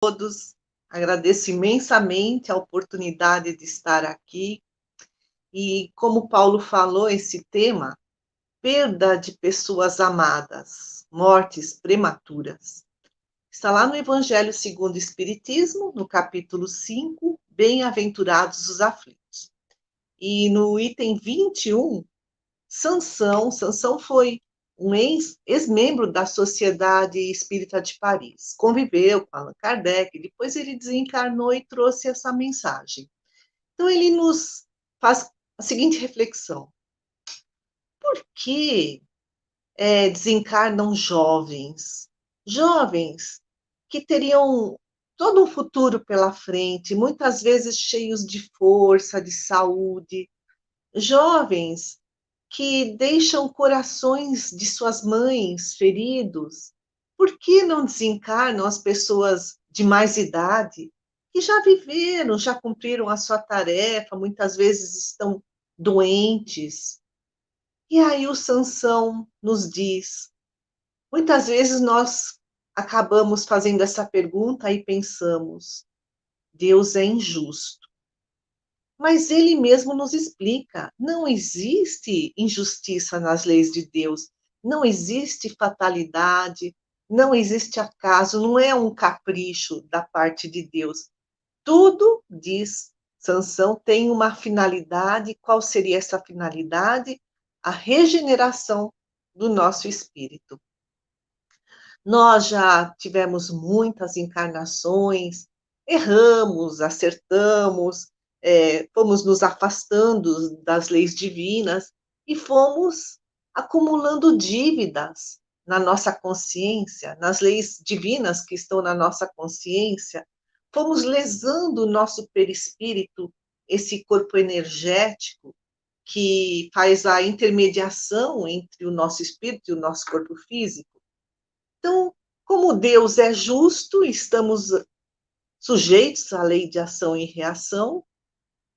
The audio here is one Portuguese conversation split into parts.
Todos, agradeço imensamente a oportunidade de estar aqui. E como Paulo falou, esse tema, perda de pessoas amadas, mortes prematuras, está lá no Evangelho segundo o Espiritismo, no capítulo 5, Bem-aventurados os aflitos. E no item 21, Sansão foi um ex-membro da Sociedade Espírita de Paris. Conviveu com Allan Kardec, depois ele desencarnou e trouxe essa mensagem. Então, ele nos faz a seguinte reflexão: por que desencarnam jovens? Jovens que teriam todo um futuro pela frente, muitas vezes cheios de força, de saúde, jovens que deixam corações de suas mães feridos. Por que não desencarnam as pessoas de mais idade, que já viveram, já cumpriram a sua tarefa, muitas vezes estão doentes? E aí o Sansão nos diz, muitas vezes nós acabamos fazendo essa pergunta e pensamos, Deus é injusto. Mas ele mesmo nos explica, não existe injustiça nas leis de Deus, não existe fatalidade, não existe acaso, não é um capricho da parte de Deus. Tudo, diz Sansão, tem uma finalidade. Qual seria essa finalidade? A regeneração do nosso espírito. Nós já tivemos muitas encarnações, erramos, acertamos, fomos nos afastando das leis divinas e fomos acumulando dívidas na nossa consciência, nas leis divinas que estão na nossa consciência, fomos lesando o nosso perispírito, esse corpo energético que faz a intermediação entre o nosso espírito e o nosso corpo físico. Então, como Deus é justo, estamos sujeitos à lei de ação e reação,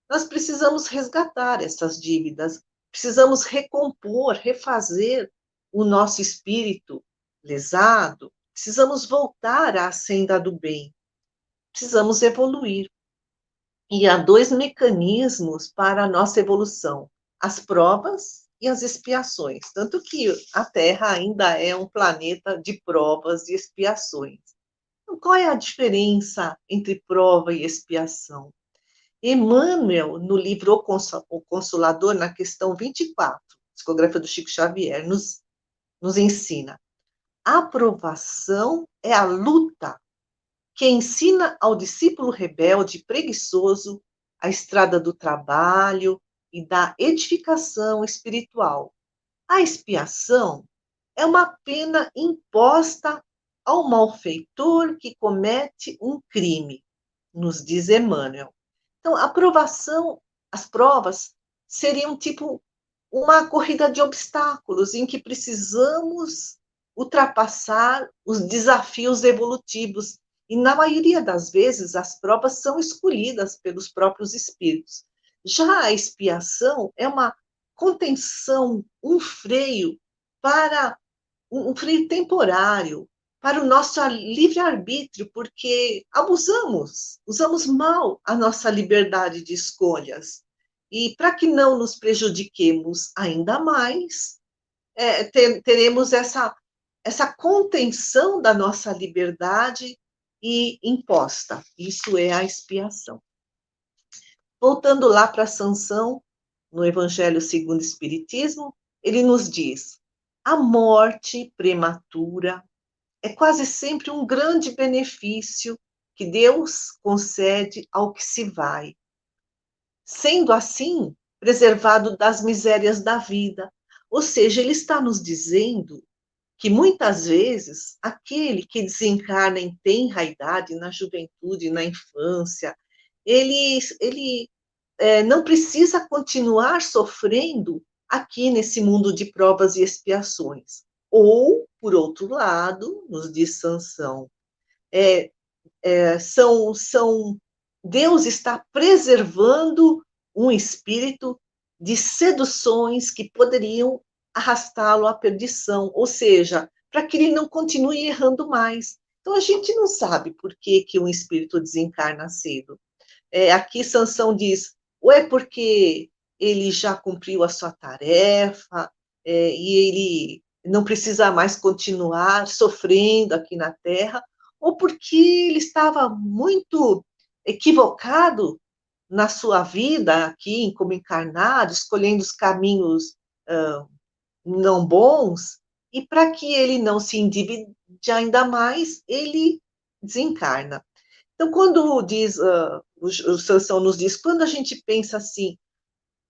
nós precisamos resgatar essas dívidas, precisamos recompor, refazer o nosso espírito lesado, precisamos voltar à senda do bem, precisamos evoluir. E há dois mecanismos para a nossa evolução: as provas e as expiações. Tanto que a Terra ainda é um planeta de provas e expiações. Então, qual é a diferença entre prova e expiação? Emmanuel, no livro O Consolador, na questão 24, psicografia do Chico Xavier, nos ensina: a aprovação é a luta que ensina ao discípulo rebelde e preguiçoso a estrada do trabalho e da edificação espiritual. A expiação é uma pena imposta ao malfeitor que comete um crime, nos diz Emmanuel. Então, a aprovação, as provas seriam tipo uma corrida de obstáculos em que precisamos ultrapassar os desafios evolutivos. E, na maioria das vezes, as provas são escolhidas pelos próprios espíritos. Já a expiação é uma contenção, um freio para um freio temporário, para o nosso livre-arbítrio, porque usamos mal a nossa liberdade de escolhas. E para que não nos prejudiquemos ainda mais, teremos essa contenção da nossa liberdade e imposta. Isso é a expiação. Voltando lá para Sansão, no Evangelho segundo o Espiritismo, ele nos diz: a morte prematura é quase sempre um grande benefício que Deus concede ao que se vai, sendo assim preservado das misérias da vida. Ou seja, ele está nos dizendo que muitas vezes aquele que desencarna em tenra idade, na juventude, na infância, ele não precisa continuar sofrendo aqui nesse mundo de provas e expiações. Ou, por outro lado, nos diz Sansão, Deus está preservando um espírito de seduções que poderiam arrastá-lo à perdição, ou seja, para que ele não continue errando mais. Então, a gente não sabe por que, que um espírito desencarna cedo. Aqui Sansão diz, ou é porque ele já cumpriu a sua tarefa, e ele não precisa mais continuar sofrendo aqui na Terra, ou porque ele estava muito equivocado na sua vida aqui, como encarnado, escolhendo os caminhos não bons, e para que ele não se endivide ainda mais, ele desencarna. Então, quando diz, o Sansão nos diz, quando a gente pensa assim,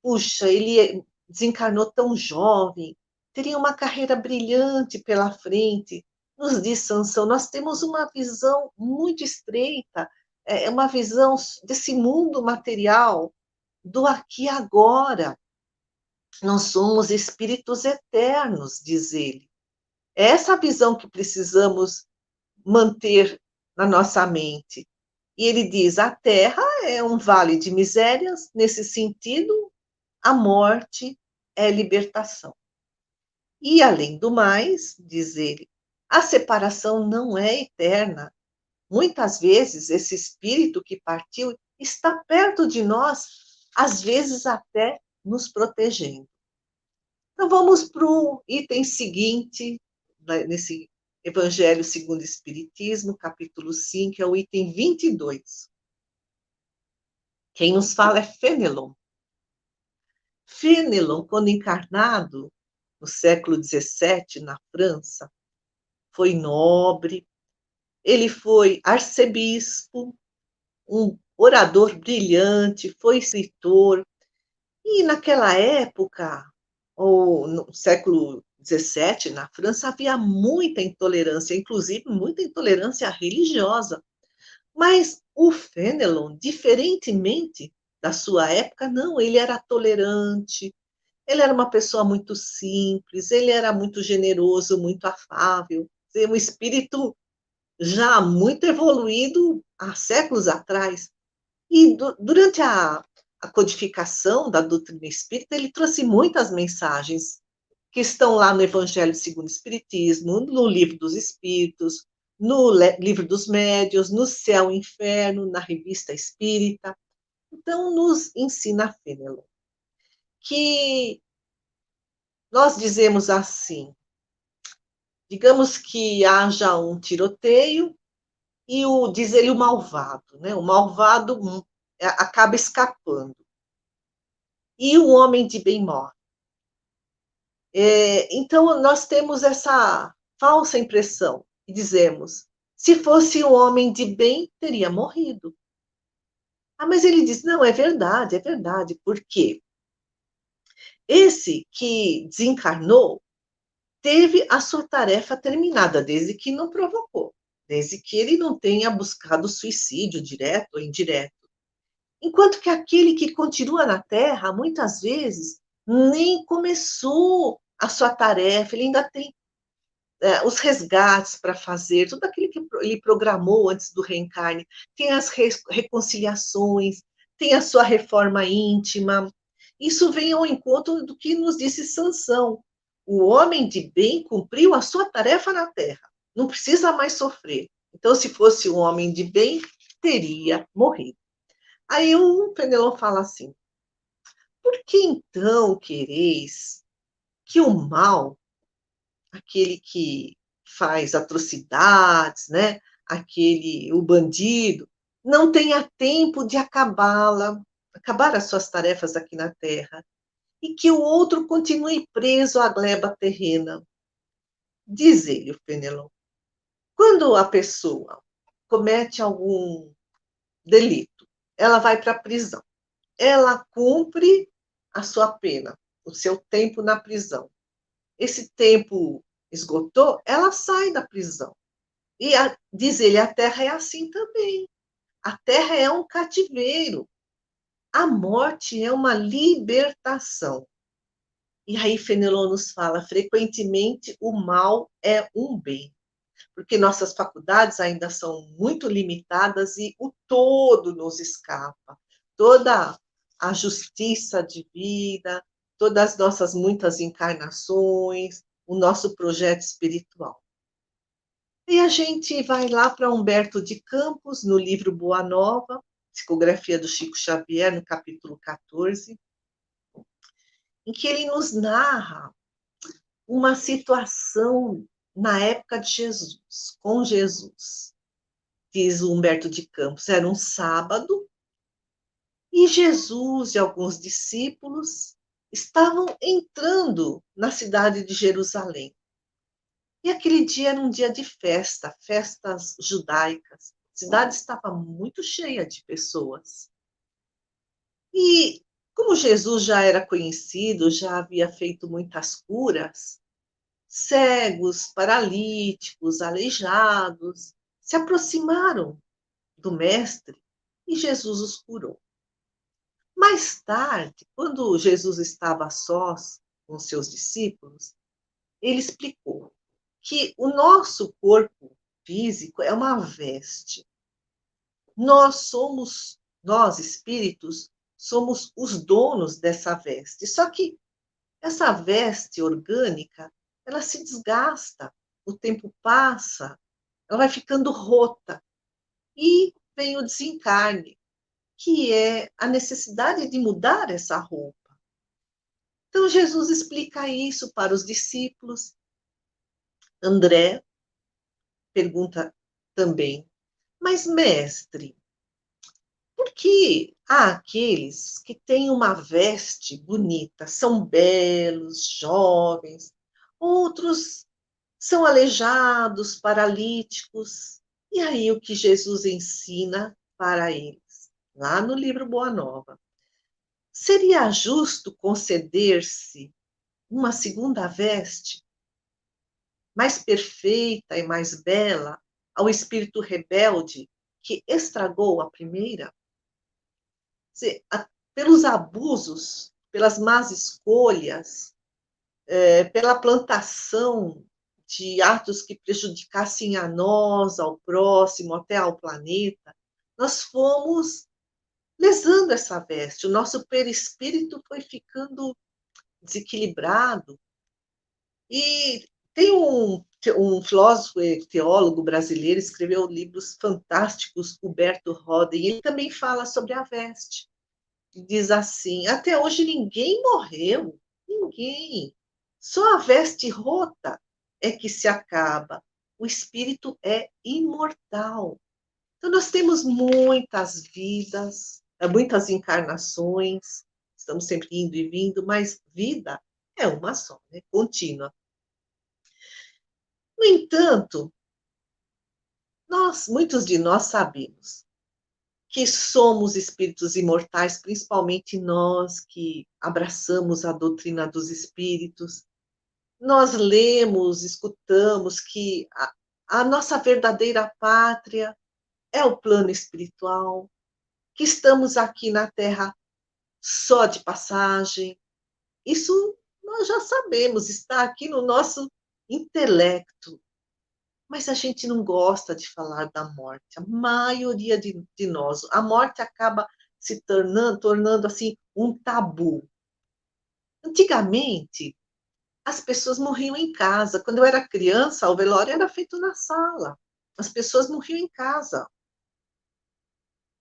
puxa, ele desencarnou tão jovem, teria uma carreira brilhante pela frente, nos diz Sansão, nós temos uma visão muito estreita, é uma visão desse mundo material, do aqui e agora. Nós somos espíritos eternos, diz ele. É essa visão que precisamos manter na nossa mente. E ele diz: a Terra é um vale de misérias, nesse sentido, a morte é libertação. E, além do mais, diz ele, a separação não é eterna. Muitas vezes, esse espírito que partiu está perto de nós, às vezes até nos protegendo. Então, vamos para o item seguinte, nesse Evangelho segundo o Espiritismo, capítulo 5, é o item 22. Quem nos fala é Fenelon. Fenelon, quando encarnado, no século XVII, na França, foi nobre, ele foi arcebispo, um orador brilhante, foi escritor, e naquela época, ou no século XVII, na França, havia muita intolerância, inclusive muita intolerância religiosa. Mas o Fenelon, diferentemente da sua época, não, ele era tolerante, ele era uma pessoa muito simples, ele era muito generoso, muito afável, um espírito já muito evoluído há séculos atrás. E durante a codificação da doutrina espírita, ele trouxe muitas mensagens que estão lá no Evangelho segundo o Espiritismo, no Livro dos Espíritos, no Livro dos Médiuns, no Céu e Inferno, na Revista Espírita. Então, nos ensina Fenelon que nós dizemos assim, digamos que haja um tiroteio e diz ele o malvado, né? O malvado acaba escapando e o homem de bem morre. Então, nós temos essa falsa impressão e dizemos, se fosse um homem de bem, teria morrido. Ah, mas ele diz, não, é verdade, porque esse que desencarnou teve a sua tarefa terminada, desde que não provocou, desde que ele não tenha buscado suicídio direto ou indireto. Enquanto que aquele que continua na Terra, muitas vezes, nem começou a sua tarefa, ele ainda tem os resgates para fazer, tudo aquilo que ele programou antes do reencarne, tem as reconciliações, tem a sua reforma íntima. Isso vem ao encontro do que nos disse Sansão. O homem de bem cumpriu a sua tarefa na Terra, não precisa mais sofrer. Então, se fosse um homem de bem, teria morrido. Aí o Fenelon fala assim, por que então quereis que o mal, aquele que faz atrocidades, né? O bandido, não tenha tempo de acabar as suas tarefas aqui na Terra, e que o outro continue preso à gleba terrena. Diz ele, o Fenelon, quando a pessoa comete algum delito, ela vai para a prisão, ela cumpre a sua pena, o seu tempo na prisão. Esse tempo esgotou, ela sai da prisão. E diz ele, a Terra é assim também. A Terra é um cativeiro. A morte é uma libertação. E aí Fenelon nos fala, frequentemente o mal é um bem, porque nossas faculdades ainda são muito limitadas e o todo nos escapa. Toda a justiça de vida, todas as nossas muitas encarnações, o nosso projeto espiritual. E a gente vai lá para Humberto de Campos, no livro Boa Nova, Psicografia do Chico Xavier, no capítulo 14, em que ele nos narra uma situação na época de Jesus, com Jesus. Diz o Humberto de Campos, era um sábado, e Jesus e alguns discípulos estavam entrando na cidade de Jerusalém. E aquele dia era um dia de festa, festas judaicas. A cidade estava muito cheia de pessoas. E como Jesus já era conhecido, já havia feito muitas curas, cegos, paralíticos, aleijados se aproximaram do Mestre e Jesus os curou. Mais tarde, quando Jesus estava a sós com seus discípulos, ele explicou que o nosso corpo físico é uma veste. Nós espíritos, somos os donos dessa veste. Só que essa veste orgânica, ela se desgasta, o tempo passa, ela vai ficando rota e vem o desencarne, que é a necessidade de mudar essa roupa. Então Jesus explica isso para os discípulos. André pergunta também, mas mestre, por que há aqueles que têm uma veste bonita, são belos, jovens, outros são aleijados, paralíticos? E aí o que Jesus ensina para eles, lá no livro Boa Nova? Seria justo conceder-se uma segunda veste, mais perfeita e mais bela, ao espírito rebelde que estragou a primeira? Pelos abusos, pelas más escolhas, pela plantação de atos que prejudicassem a nós, ao próximo, até ao planeta, nós fomos lesando essa veste, o nosso perispírito foi ficando desequilibrado. E tem um filósofo e teólogo brasileiro, escreveu livros fantásticos, Huberto Roden, ele também fala sobre a veste. Diz assim: até hoje ninguém morreu, ninguém. Só a veste rota é que se acaba. O espírito é imortal. Então, nós temos muitas vidas, muitas encarnações, estamos sempre indo e vindo, mas vida é uma só, né? Contínua. No entanto, muitos de nós sabemos que somos espíritos imortais, principalmente nós que abraçamos a doutrina dos espíritos. Nós lemos, escutamos que a nossa verdadeira pátria é o plano espiritual, que estamos aqui na Terra só de passagem. Isso nós já sabemos, está aqui no nosso intelecto. Mas a gente não gosta de falar da morte. A maioria de nós, a morte acaba se tornando assim um tabu. Antigamente, as pessoas morriam em casa. Quando eu era criança, o velório era feito na sala. As pessoas morriam em casa.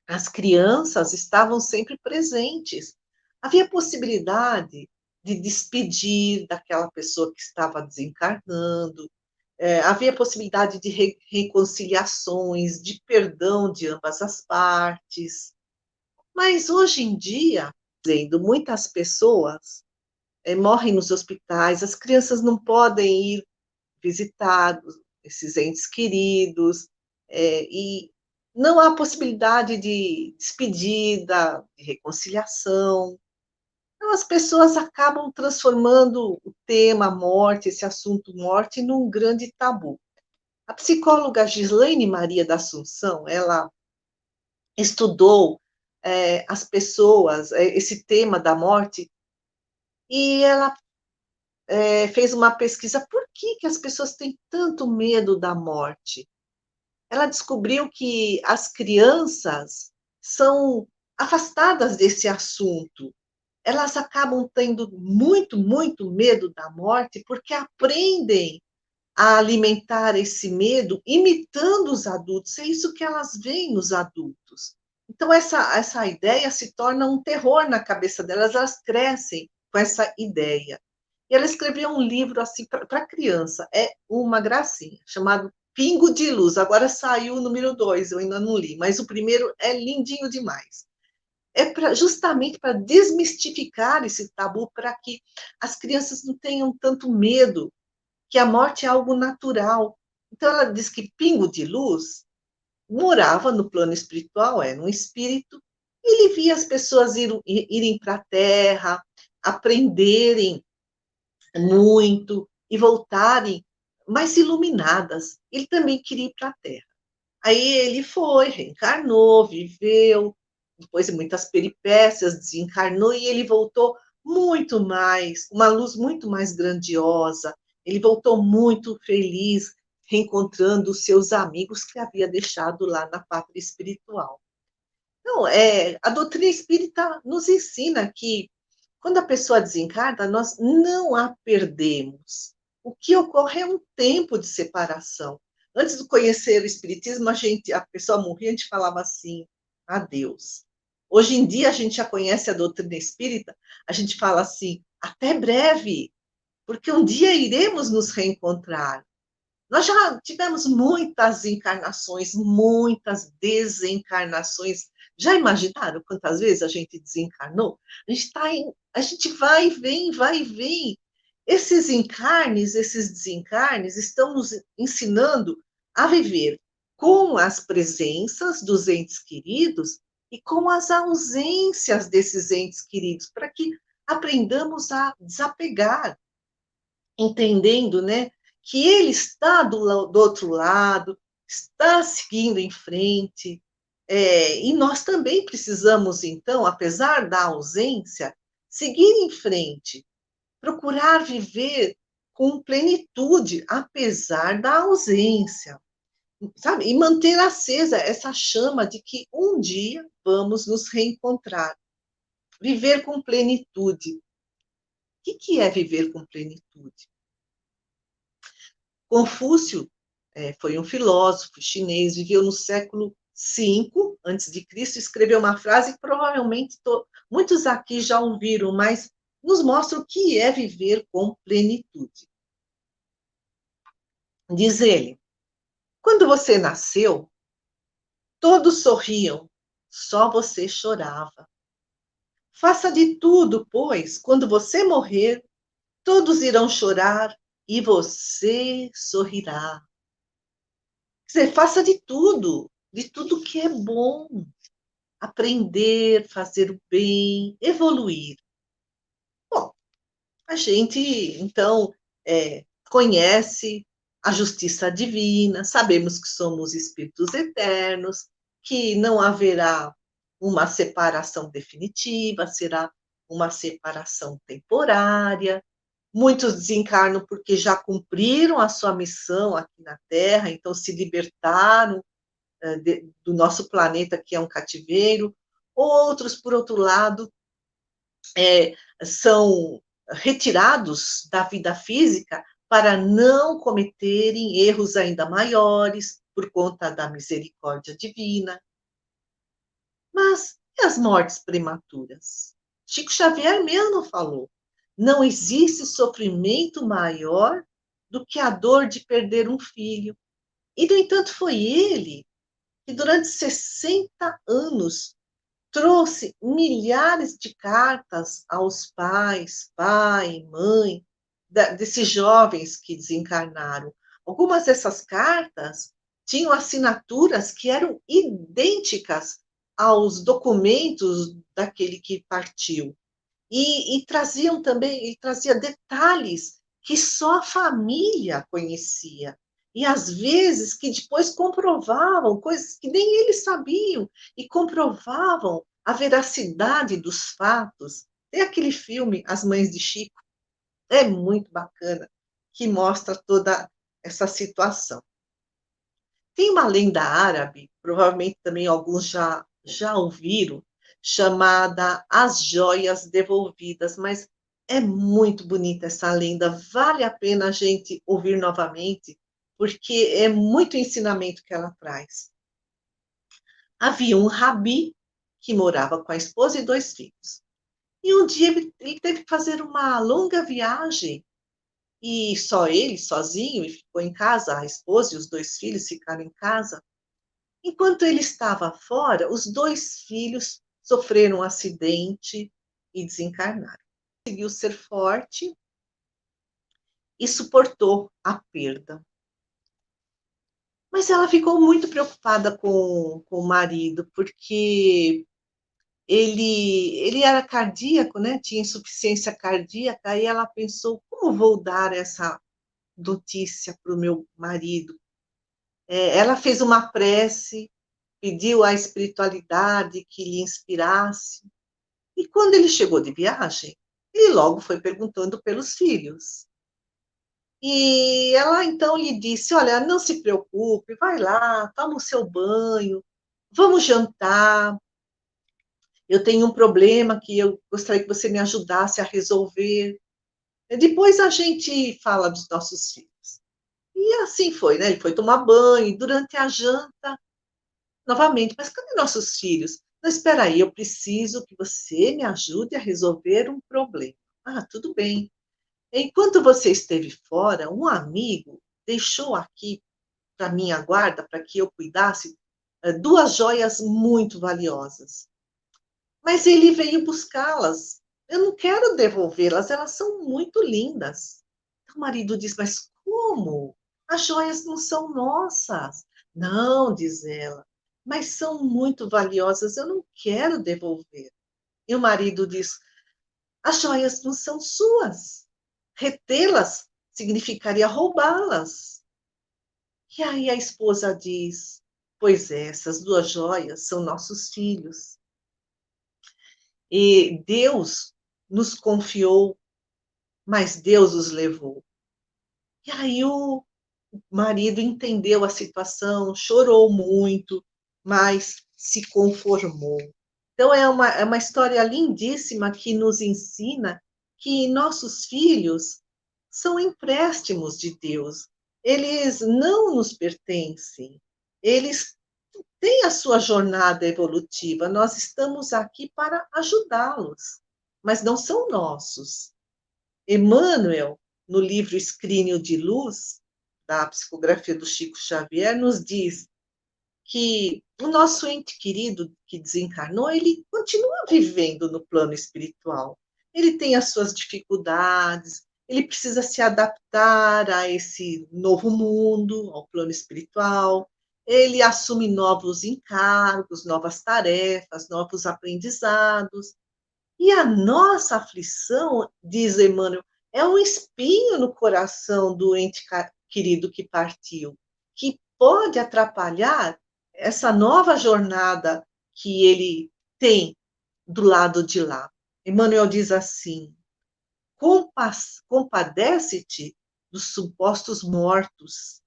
As crianças estavam sempre presentes. Havia possibilidade de despedir daquela pessoa que estava desencarnando, havia possibilidade de reconciliações, de perdão de ambas as partes. Mas hoje em dia, dizendo, muitas pessoas morrem nos hospitais, as crianças não podem ir visitar esses entes queridos, e não há possibilidade de despedida, de reconciliação. Então, as pessoas acabam transformando o tema morte, esse assunto morte, num grande tabu. A psicóloga Gislaine Maria da Assunção, ela estudou as pessoas, esse tema da morte, e ela fez uma pesquisa, por que as pessoas têm tanto medo da morte? Ela descobriu que as crianças são afastadas desse assunto. Elas acabam tendo muito, muito medo da morte porque aprendem a alimentar esse medo, imitando os adultos. É isso que elas veem nos adultos. Então, essa ideia se torna um terror na cabeça delas, elas crescem com essa ideia. E ela escreveu um livro assim para criança, é uma gracinha, chamado Pingo de Luz. Agora saiu o número 2, eu ainda não li, mas o primeiro é lindinho demais. É justamente para desmistificar esse tabu, para que as crianças não tenham tanto medo, que a morte é algo natural. Então, ela diz que Pingo de Luz morava no plano espiritual, era um espírito, e ele via as pessoas irem para a Terra, aprenderem muito e voltarem mais iluminadas. Ele também queria ir para a Terra. Aí ele foi, reencarnou, viveu, depois de muitas peripécias, desencarnou e ele voltou muito mais, uma luz muito mais grandiosa. Ele voltou muito feliz, reencontrando os seus amigos que havia deixado lá na pátria espiritual. Então, a doutrina espírita nos ensina que quando a pessoa desencarna, nós não a perdemos. O que ocorre é um tempo de separação. Antes de conhecer o espiritismo, a pessoa morria, a gente falava assim, adeus. Hoje em dia, a gente já conhece a doutrina espírita, a gente fala assim, até breve, porque um dia iremos nos reencontrar. Nós já tivemos muitas encarnações, muitas desencarnações. Já imaginaram quantas vezes a gente desencarnou? A gente vai e vem, vai e vem. Esses encarnes, esses desencarnes estão nos ensinando a viver com as presenças dos entes queridos e com as ausências desses entes queridos, para que aprendamos a desapegar, entendendo, né, que ele está do outro lado, está seguindo em frente, e nós também precisamos, então, apesar da ausência, seguir em frente, procurar viver com plenitude, apesar da ausência, sabe? E manter acesa essa chama de que um dia vamos nos reencontrar. Viver com plenitude. O que é viver com plenitude? Confúcio foi um filósofo chinês, viveu no século V antes de Cristo, escreveu uma frase que provavelmente muitos aqui já ouviram, mas nos mostra o que é viver com plenitude. Diz ele: quando você nasceu, todos sorriam, só você chorava. Faça de tudo, pois, quando você morrer, todos irão chorar e você sorrirá. Quer dizer, faça de tudo que é bom. Aprender, fazer o bem, evoluir. Bom, a gente, então, conhece a justiça divina, sabemos que somos espíritos eternos, que não haverá uma separação definitiva, será uma separação temporária. Muitos desencarnam porque já cumpriram a sua missão aqui na Terra, então se libertaram do nosso planeta, que é um cativeiro. Outros, por outro lado, são retirados da vida física para não cometerem erros ainda maiores por conta da misericórdia divina. Mas e as mortes prematuras? Chico Xavier mesmo falou: não existe sofrimento maior do que a dor de perder um filho. E, no entanto, foi ele que, durante 60 anos, trouxe milhares de cartas aos pais, pai, mãe, desses jovens que desencarnaram. Algumas dessas cartas tinham assinaturas que eram idênticas aos documentos daquele que partiu. E traziam também, e trazia detalhes que só a família conhecia. E às vezes que depois comprovavam coisas que nem eles sabiam e comprovavam a veracidade dos fatos. Tem aquele filme As Mães de Chico, é muito bacana, que mostra toda essa situação. Tem uma lenda árabe, provavelmente também alguns já ouviram, chamada As Joias Devolvidas, mas É muito bonita essa lenda, vale a pena a gente ouvir novamente, porque é muito ensinamento que ela traz. Havia um rabi que morava com a esposa e 2 filhos. E um dia ele teve que fazer uma longa viagem, e só ele, sozinho, e ficou em casa, a esposa e os 2 filhos ficaram em casa. Enquanto ele estava fora, os 2 filhos sofreram um acidente e desencarnaram. Conseguiu ser forte e suportou a perda. Mas ela ficou muito preocupada com o marido, porque ele era cardíaco, né? Tinha insuficiência cardíaca, e ela pensou: como vou dar essa notícia para o meu marido? Ela fez uma prece, pediu à espiritualidade que lhe inspirasse, e quando ele chegou de viagem, ele logo foi perguntando pelos filhos. E ela então lhe disse: olha, não se preocupe, vai lá, toma o seu banho, vamos jantar. Eu tenho um problema que eu gostaria que você me ajudasse a resolver. E depois a gente fala dos nossos filhos. E assim foi, né? Ele foi tomar banho, e durante a janta, novamente, mas cadê nossos filhos? Não, espera aí, eu preciso que você me ajude a resolver um problema. Ah, tudo bem. Enquanto você esteve fora, um amigo deixou aqui para minha guarda, para que eu cuidasse, 2 joias muito valiosas. Mas ele veio buscá-las. Eu não quero devolvê-las, elas são muito lindas. O marido diz: mas como? As joias não são nossas. Não, diz ela, mas são muito valiosas, eu não quero devolver. E o marido diz: as joias não são suas. Retê-las significaria roubá-las. E aí a esposa diz: pois é, essas 2 joias são nossos filhos. E Deus nos confiou, mas Deus os levou. E aí o marido entendeu a situação, chorou muito, mas se conformou. Então é uma história lindíssima que nos ensina que nossos filhos são empréstimos de Deus. Eles não nos pertencem. Eles têm a sua jornada evolutiva. Nós estamos aqui para ajudá-los, mas não são nossos. Emmanuel, no livro Escrínio de Luz, da psicografia do Chico Xavier, nos diz que o nosso ente querido que desencarnou, ele continua vivendo no plano espiritual. Ele tem as suas dificuldades, ele precisa se adaptar a esse novo mundo, ao plano espiritual. Ele assume novos encargos, novas tarefas, novos aprendizados. E a nossa aflição, diz Emmanuel, é um espinho no coração do ente querido que partiu, que pode atrapalhar essa nova jornada que ele tem do lado de lá. Emmanuel diz assim: compadece-te dos supostos mortos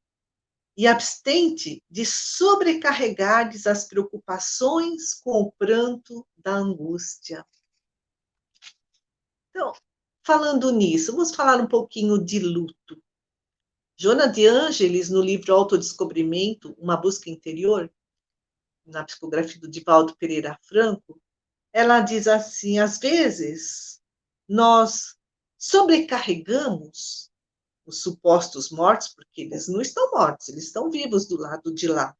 e abstente de sobrecarregares as preocupações com o pranto da angústia. Então, falando nisso, vamos falar um pouquinho de luto. Joana de Ângeles, no livro Autodescobrimento, Uma Busca Interior, na psicografia do Divaldo Pereira Franco, ela diz assim: às vezes nós sobrecarregamos os supostos mortos, porque eles não estão mortos, eles estão vivos do lado de lá.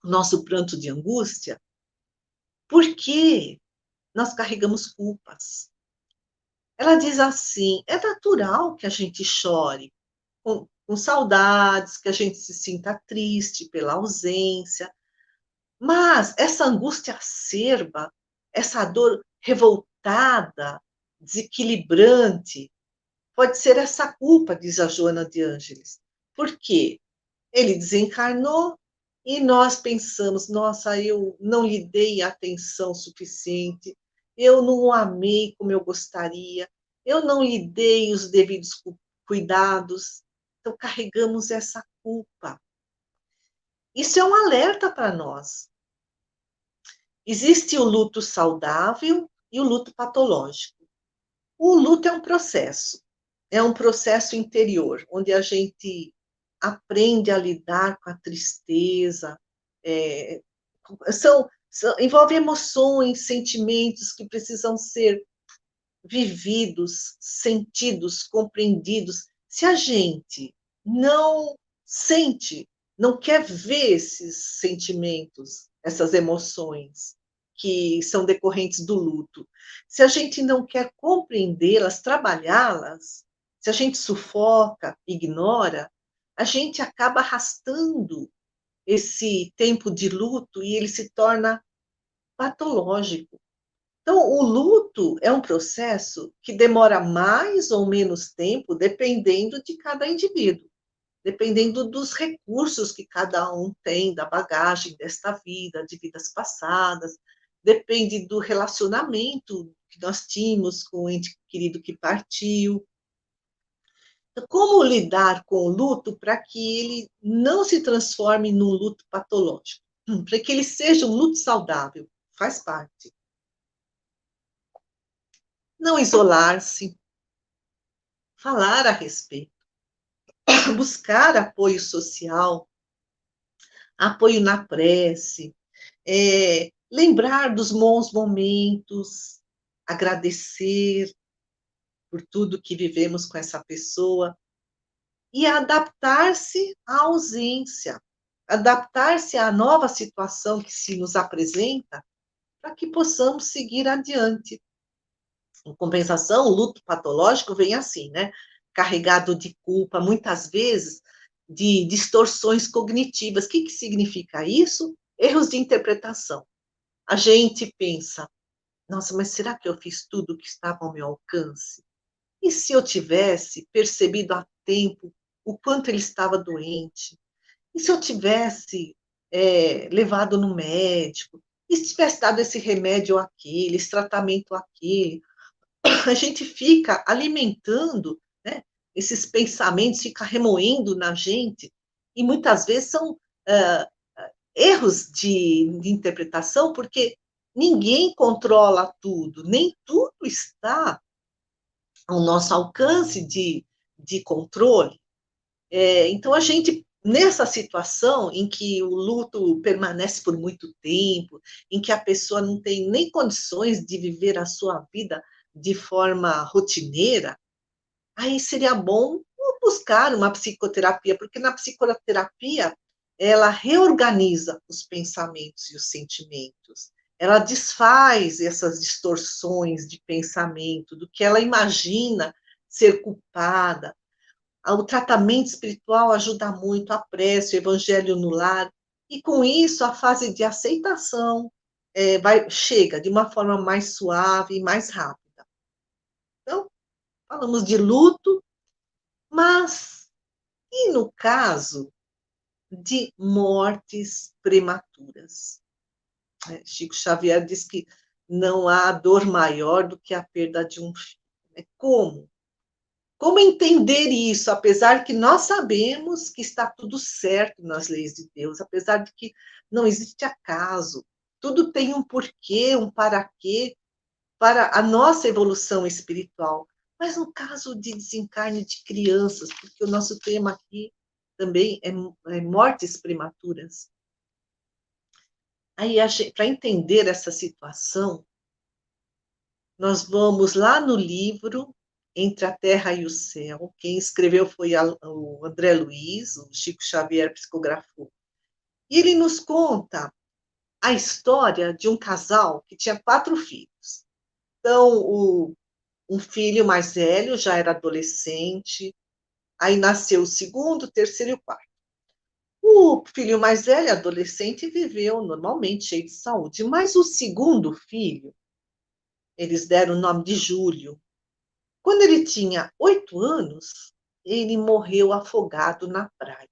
O nosso pranto de angústia, porque nós carregamos culpas. Ela diz assim: é natural que a gente chore com saudades, que a gente se sinta triste pela ausência, mas essa angústia acerba, essa dor revoltada, desequilibrante, pode ser essa culpa, diz a Joana de Ângeles. Por quê? Ele desencarnou e nós pensamos: nossa, eu não lhe dei atenção suficiente, eu não o amei como eu gostaria, eu não lhe dei os devidos cuidados. Então, carregamos essa culpa. Isso é um alerta para nós. Existe o luto saudável e o luto patológico. O luto é um processo interior, onde a gente aprende a lidar com a tristeza, é, envolve emoções, sentimentos que precisam ser vividos, sentidos, compreendidos. Se a gente não sente, não quer ver esses sentimentos, essas emoções que são decorrentes do luto, se a gente não quer compreendê-las, trabalhá-las, se a gente sufoca, ignora, a gente acaba arrastando esse tempo de luto e ele se torna patológico. Então, o luto é um processo que demora mais ou menos tempo, dependendo de cada indivíduo, dependendo dos recursos que cada um tem, da bagagem desta vida, de vidas passadas, depende do relacionamento que nós tínhamos com o ente querido que partiu. Então, como lidar com o luto para que ele não se transforme num luto patológico? Para que ele seja um luto saudável, faz parte. Não isolar-se, falar a respeito, buscar apoio social, apoio na prece, lembrar dos bons momentos, agradecer por tudo que vivemos com essa pessoa e adaptar-se à ausência, adaptar-se à nova situação que se nos apresenta para que possamos seguir adiante. Em compensação, o luto patológico vem assim, né? Carregado de culpa, muitas vezes de distorções cognitivas. O que significa isso? Erros de interpretação. A gente pensa, nossa, mas será que eu fiz tudo o que estava ao meu alcance? E se eu tivesse percebido a tempo o quanto ele estava doente? E se eu tivesse levado no médico? E se tivesse dado esse remédio ou aquele, esse tratamento ou aquele? A gente fica alimentando, né, esses pensamentos, fica remoendo na gente, e muitas vezes são erros de interpretação, porque ninguém controla tudo, nem tudo está ao nosso alcance de controle. Então, a gente, nessa situação em que o luto permanece por muito tempo, em que a pessoa não tem nem condições de viver a sua vida de forma rotineira, aí seria bom buscar uma psicoterapia, porque na psicoterapia ela reorganiza os pensamentos e os sentimentos. Ela desfaz essas distorções de pensamento, do que ela imagina ser culpada. O tratamento espiritual ajuda muito, a prece, o evangelho no lar, e com isso a fase de aceitação chega de uma forma mais suave e mais rápida. Então, falamos de luto, mas e no caso de mortes prematuras? Chico Xavier diz que não há dor maior do que a perda de um filho. Como? Como entender isso, apesar que nós sabemos que está tudo certo nas leis de Deus, apesar de que não existe acaso, tudo tem um porquê, um para quê, para a nossa evolução espiritual. Mas no caso de desencarne de crianças, porque o nosso tema aqui também é mortes prematuras. Aí, para entender essa situação, nós vamos lá no livro Entre a Terra e o Céu. Quem escreveu foi o André Luiz, o Chico Xavier psicografou. E ele nos conta a história de um casal que tinha 4 filhos. Então, um filho mais velho já era adolescente, aí nasceu o segundo, o terceiro e o quarto. O filho mais velho, adolescente, viveu normalmente, cheio de saúde, mas o segundo filho, eles deram o nome de Júlio. Quando ele tinha 8 anos, ele morreu afogado na praia.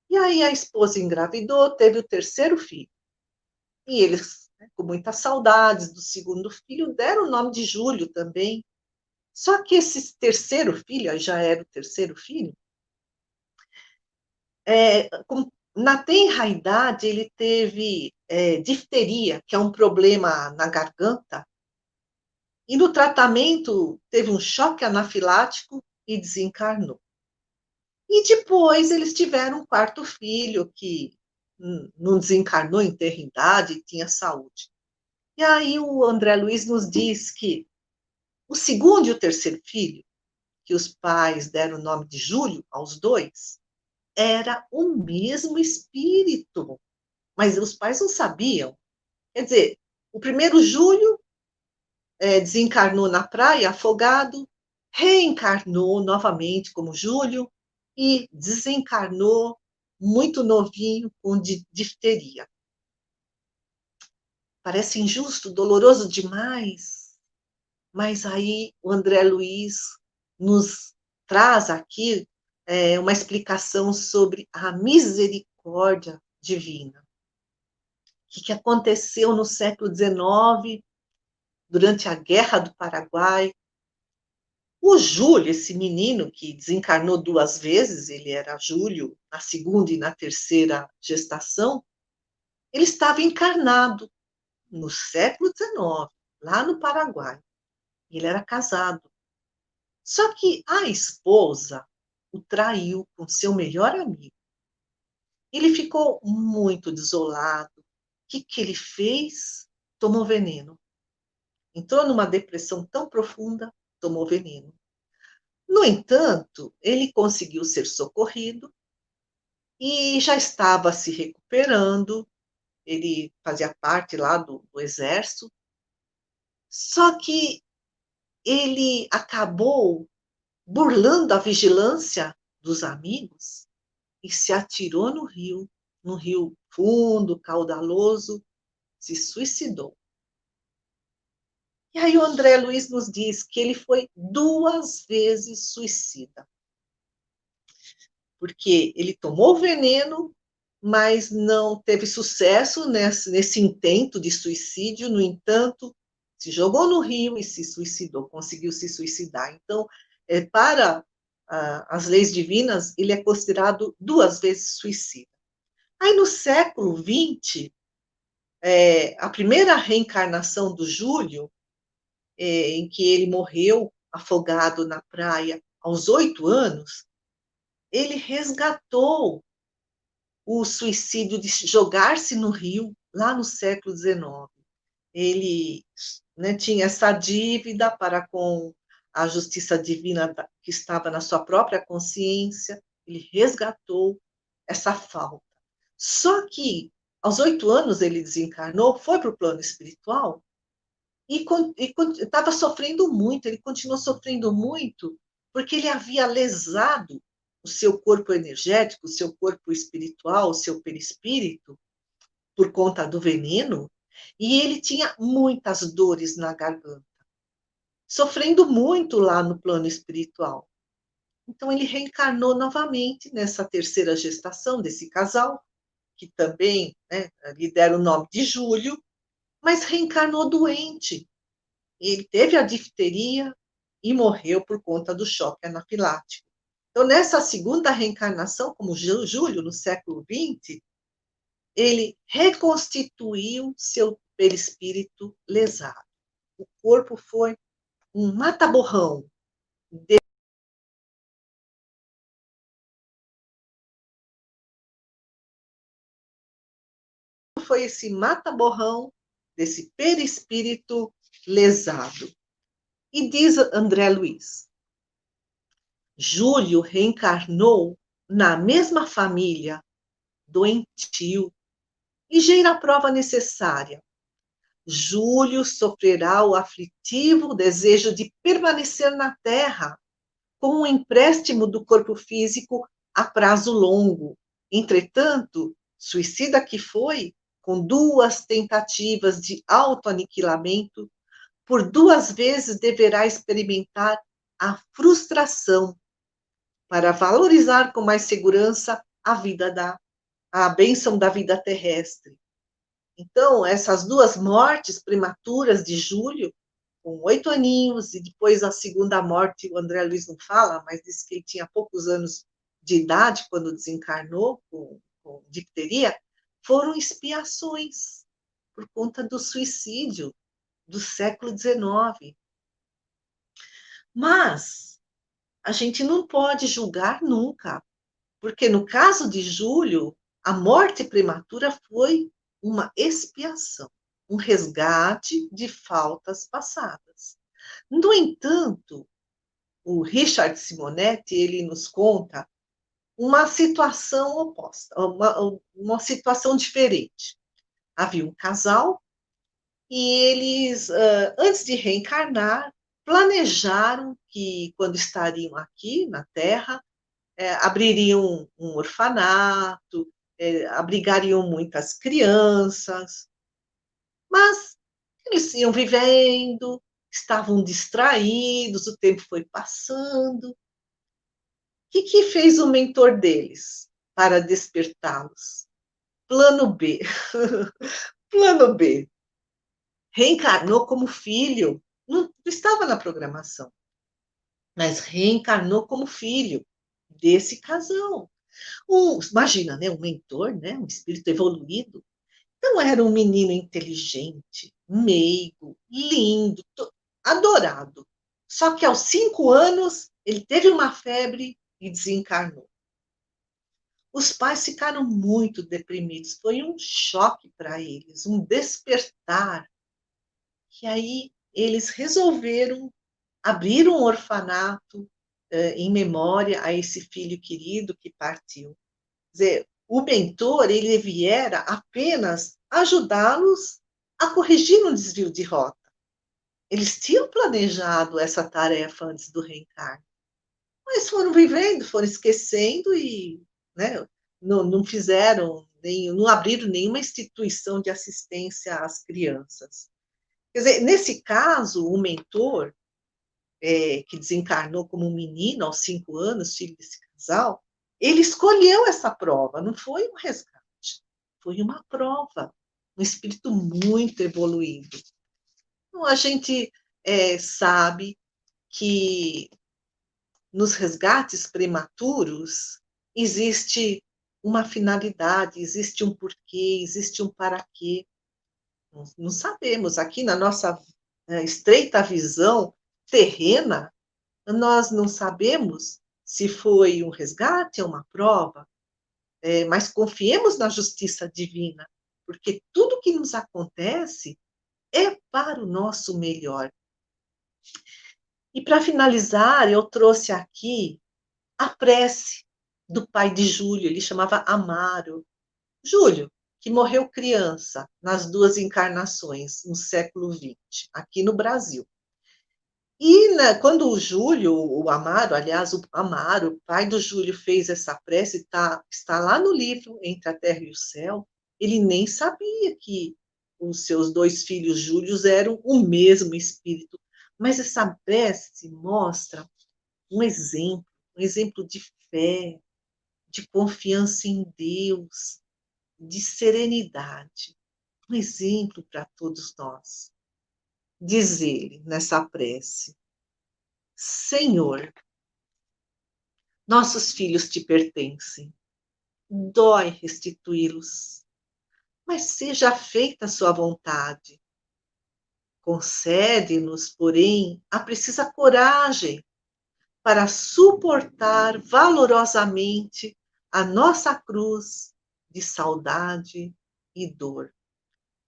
E aí a esposa engravidou, teve o terceiro filho. E eles, com muitas saudades do segundo filho, deram o nome de Júlio também. Só que esse terceiro filho, já era o terceiro filho, na tenra idade ele teve difteria, que é um problema na garganta, E no tratamento teve um choque anafilático e desencarnou. E depois eles tiveram um quarto filho que não desencarnou em terridade e tinha saúde. E aí o André Luiz nos diz que o segundo e o terceiro filho, que os pais deram o nome de Júlio aos dois, era o mesmo espírito, mas os pais não sabiam. Quer dizer, o primeiro Júlio desencarnou na praia, afogado, reencarnou novamente como Júlio e desencarnou muito novinho com difteria. Parece injusto, doloroso demais, mas aí o André Luiz nos traz aqui uma explicação sobre a misericórdia divina. O que aconteceu no século XIX, durante a Guerra do Paraguai. O Júlio, esse menino que desencarnou 2 vezes, ele era Júlio na segunda e na terceira gestação, ele estava encarnado no século XIX, lá no Paraguai. Ele era casado. Só que a esposa o traiu com seu melhor amigo. Ele ficou muito desolado. O que ele fez? Tomou veneno. Entrou numa depressão tão profunda, tomou veneno. No entanto, ele conseguiu ser socorrido e já estava se recuperando. Ele fazia parte lá do exército. Só que ele acabou burlando a vigilância dos amigos e se atirou no rio fundo, caudaloso, se suicidou. E aí o André Luiz nos diz que ele foi 2 vezes suicida, porque ele tomou veneno, mas não teve sucesso nesse intento de suicídio, no entanto, se jogou no rio e se suicidou, conseguiu se suicidar. Então, para as leis divinas, ele é considerado 2 vezes suicida. Aí, no século XX, a primeira reencarnação do Júlio, em que ele morreu afogado na praia aos 8 anos, ele resgatou o suicídio de jogar-se no rio lá no século XIX. Ele, né, tinha essa dívida para com a justiça divina que estava na sua própria consciência, ele resgatou essa falta. Só que, aos 8 anos, ele desencarnou, foi para o plano espiritual e estava sofrendo muito, ele continuou sofrendo muito, porque ele havia lesado o seu corpo energético, o seu corpo espiritual, o seu perispírito, por conta do veneno, e ele tinha muitas dores na garganta, sofrendo muito lá no plano espiritual. Então, ele reencarnou novamente nessa terceira gestação desse casal, que também, né, lhe deram o nome de Júlio, mas reencarnou doente. Ele teve a difteria e morreu por conta do choque anafilático. Então, nessa segunda reencarnação, como Júlio, no século XX, ele reconstituiu seu perispírito lesado. O corpo foi um mata-borrão. Foi esse mata-borrão desse perispírito lesado. E diz André Luiz, Júlio reencarnou na mesma família, doentio, ligeira a prova necessária. Júlio sofrerá o aflitivo desejo de permanecer na terra, com um empréstimo do corpo físico a prazo longo. Entretanto, suicida que foi, com 2 tentativas de autoaniquilamento, por 2 vezes deverá experimentar a frustração para valorizar com mais segurança a bênção da vida terrestre. Então, essas 2 mortes prematuras de Júlio, com 8 aninhos, e depois a segunda morte, o André Luiz não fala, mas disse que ele tinha poucos anos de idade quando desencarnou com difteria, foram expiações por conta do suicídio do século XIX. Mas a gente não pode julgar nunca, porque no caso de Júlio, a morte prematura foi uma expiação, um resgate de faltas passadas. No entanto, o Richard Simonetti, ele nos conta uma situação oposta, uma situação diferente. Havia um casal e eles, antes de reencarnar, planejaram que, quando estariam aqui na Terra, abririam um orfanato, abrigariam muitas crianças, mas eles iam vivendo, estavam distraídos, o tempo foi passando. O que fez o mentor deles para despertá-los? Plano B. Plano B. Reencarnou como filho. Não estava na programação, mas reencarnou como filho desse casal. Imagina, né, um mentor, né, um espírito evoluído. Então, era um menino inteligente, meigo, lindo, adorado. Só que aos 5 anos, ele teve uma febre e desencarnou. Os pais ficaram muito deprimidos. Foi um choque para eles, um despertar. E aí eles resolveram abrir um orfanato em memória a esse filho querido que partiu. Quer dizer, o mentor, ele viera apenas ajudá-los a corrigir um desvio de rota. Eles tinham planejado essa tarefa antes do reencarne, mas foram vivendo, foram esquecendo e, né, não fizeram, não abriram nenhuma instituição de assistência às crianças. Quer dizer, nesse caso, o mentor, que desencarnou como um menino aos 5 anos, filho desse casal, ele escolheu essa prova, não foi um resgate, foi uma prova, um espírito muito evoluído. Então, a gente sabe que nos resgates prematuros existe uma finalidade, existe um porquê, existe um para quê. Não sabemos. Aqui na nossa estreita visão terrena, nós não sabemos se foi um resgate ou uma prova, mas confiemos na justiça divina, porque tudo que nos acontece é para o nosso melhor. E para finalizar, eu trouxe aqui a prece do pai de Júlio, ele chamava Amaro. Júlio, que morreu criança nas 2 encarnações, no século XX, aqui no Brasil. E quando o Júlio, o Amaro, aliás, o Amaro, o pai do Júlio, fez essa prece, está lá no livro Entre a Terra e o Céu, ele nem sabia que os seus 2 filhos Júlios eram o mesmo espírito. Mas essa prece mostra um exemplo de fé, de confiança em Deus, de serenidade, um exemplo para todos nós. Diz ele nessa prece: Senhor, nossos filhos te pertencem, dói restituí-los, mas seja feita a sua vontade. Concede-nos, porém, a precisa coragem para suportar valorosamente a nossa cruz de saudade e dor.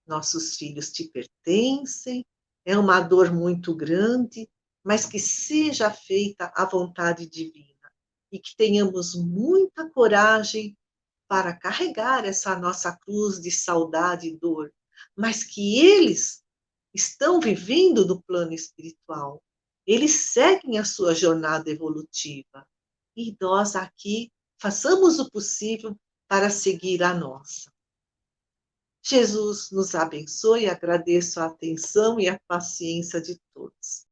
Nossos filhos te pertencem, é uma dor muito grande, mas que seja feita a vontade divina e que tenhamos muita coragem para carregar essa nossa cruz de saudade e dor, mas que eles estão vivendo no plano espiritual. Eles seguem a sua jornada evolutiva. E nós aqui façamos o possível para seguir a nossa. Jesus nos abençoe, agradeço a atenção e a paciência de todos.